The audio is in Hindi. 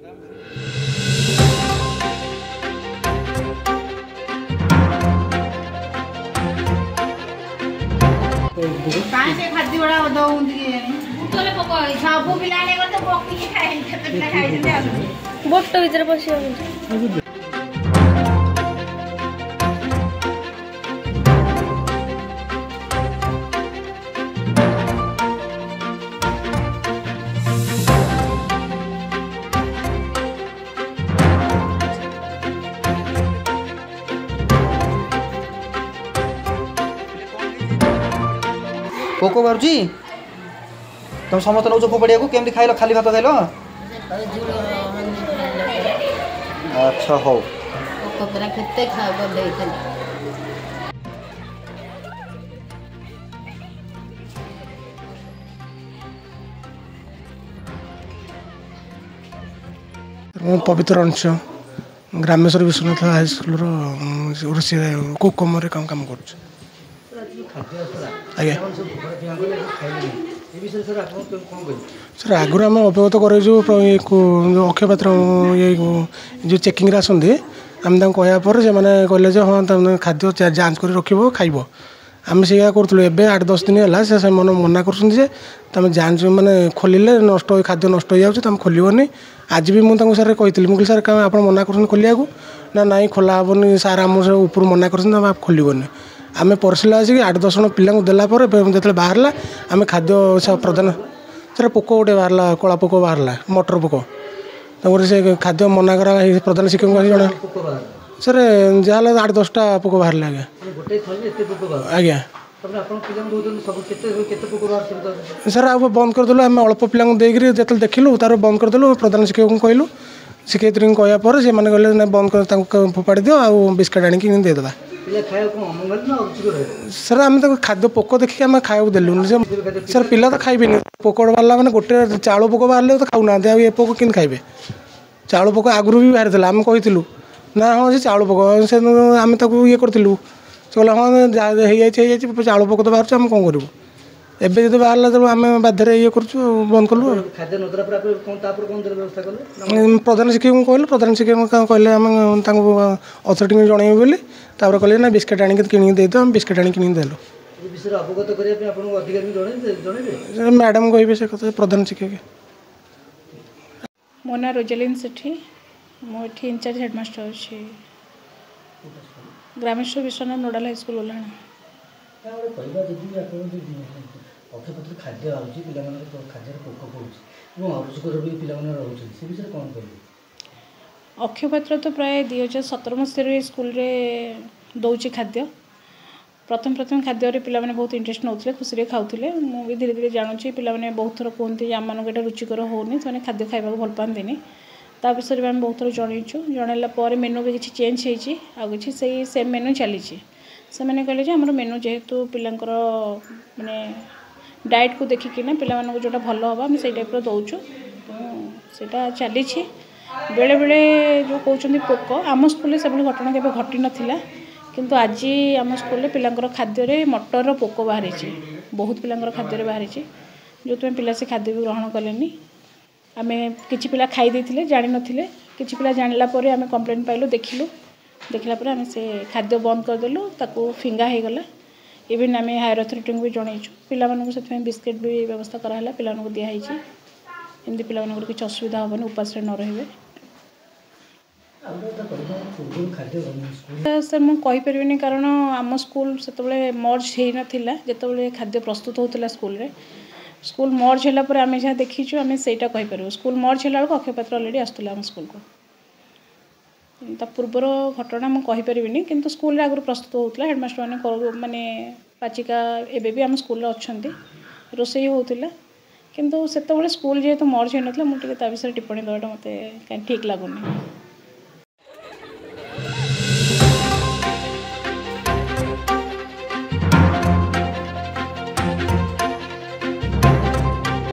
से खाद्य बड़ा सब पिला बोट भीतर पशि पोको बारुची तुम समस्त नौ फोपड़िया को केमती खाइल खाली भात खाइल अच्छा हो पवित्र अंश ग्रामेश्वर विश्वनाथ हाईस्कूल कुकम काम काम कर सर आगुरी आम अवगत कर अक्षय पात्र ये जो चेकिंग आसती आम कहपर से कहले हाँ खाद्य जांच कर रख खाइब आम से करूँ एवं 8-10 दिन है से मना कर जांच मैंने खोलिले नष्ट खाद्य नष्ट हो जाए खोलनी आज भी मुझे सर कही मुझे सर क्या आप मना कर खोलिया ना नाई खोला हेनी सार आम ऊपर मना कर खोलनी आम परसिला आसिक 8-10 जन पिला देलापर जो बाहर आम खाद्य प्रदान सर पोक गोटे बाहर कला पोक बाहर मटर पोक तक से खाद्य मना करा प्रधान शिक्षक जन सर जहाँ 8-10टा पोक बाहर आज्ञा आज्ञा सर आप बंद करदेलु आम अल्प पिला जो देखिलु तार बंद करदेलु प्रधान शिक्षक को कहलु शिक्षयित्री कहपर से कहले बंद कर फोपाड़ी दियो आ बिस्किट आनिक देदेबा सर आम तो खाद्य पोक देखिए आम खाया देलुन सर पिला तो खाइबे पोक बाहर मैंने गोटे चाउल पोक बाहर तो खाऊना ये पोक कि खाइबे चाउल पोक आगु भी बाहर आम कही ना हाँ से चाउल पोक से आम ये करूँ से कहला हाँ चाउल पोक तो बाहर आम कौन करूँ एवं जो बाहर जो आम बाध्य ये कर बंद कलु प्रधान शिक्षक को कहलु प्रधान शिक्षक कहले आम अथॉरिटी जनइबे बोली कहले ना बिस्किट आनिक किणी दे आम बिस्किट आनिक देलु मैडम कहे से कथा प्रधान शिक्षक मो ना रोजेलिन सेठी मुझे इंचार्ज हेडमास्टर अच्छी ग्रामेश्वर विश्वनाथ नोडाल हाईस्कूल ओल्हाणा अक्षयपत्र खाद्य आउची खाद्य पोक पड़े अक्षय पात्र तो प्राय 2017 मसीह स्कूल रे दौची खाद्य प्रथम प्रथम खाद्य पिलाने बहुत इंटरेस्ट नौते खुशी खाऊे मुझे धीरे धीरे जानूँ पिलाने बहुत थर कहते आम मानक यहाँ रुचिकर होनी से खाद्य खाइबा भल पाती ता विषय में आम बहुत थर जनईचु जनइला मेनू भी किसी चेंज होती आउ कि सेम मेनू चली से मैंने कहले आम मेनू जेहेतु पिलांकर माने डाएट को देखिकिना पिला मानक जोटा भल हम आम से टाइप दौचु तो चली बेले बेले जो कहते पोक आम स्कूल से घटना केवे घटी नाला किंतु आज आम स्कूल पिलांकर खाद्य मटर पोक बाहरी बहुत पिलांकर खाद्य बाहरी जो तुम्हें पिला से खाद्य भी ग्रहण कले आम कि पिला खाई देते जानी नथिले किछि पिला जानला परे आम कंप्लेन पाइलु देखिलु देखला परे आम से खाद्य बंद करदेलु ताकू फिंगा हो गला इवन आम हायर अथॉरिटी भी जनईचु पिला से बिस्किट भी व्यवस्था कराला पिला दिखाई एमती पिला किसी असुविधा हेनी उपास न रे सर मुझे कारण आम स्कूल से मर्ज हो नाला जो खाद्य प्रस्तुत होता स्कूल मर्ज है आम जहाँ देखीचु आम से स्कूल मर्ज है अक्षय पात्र अलरेडी आसुला आम स्कूल को पूर्वर घटना मुझे किंतु स्कूल आगुरी प्रस्तुत होता हेडमास्टर मैंने माने पाचिका एवं भी आम स्कूल अच्छा रोसई होता किंतु से स्कूल जेहेतु मर्ज हो नाला मुझे विषय टिप्पणी देवाटा मत ठीक लगुनि।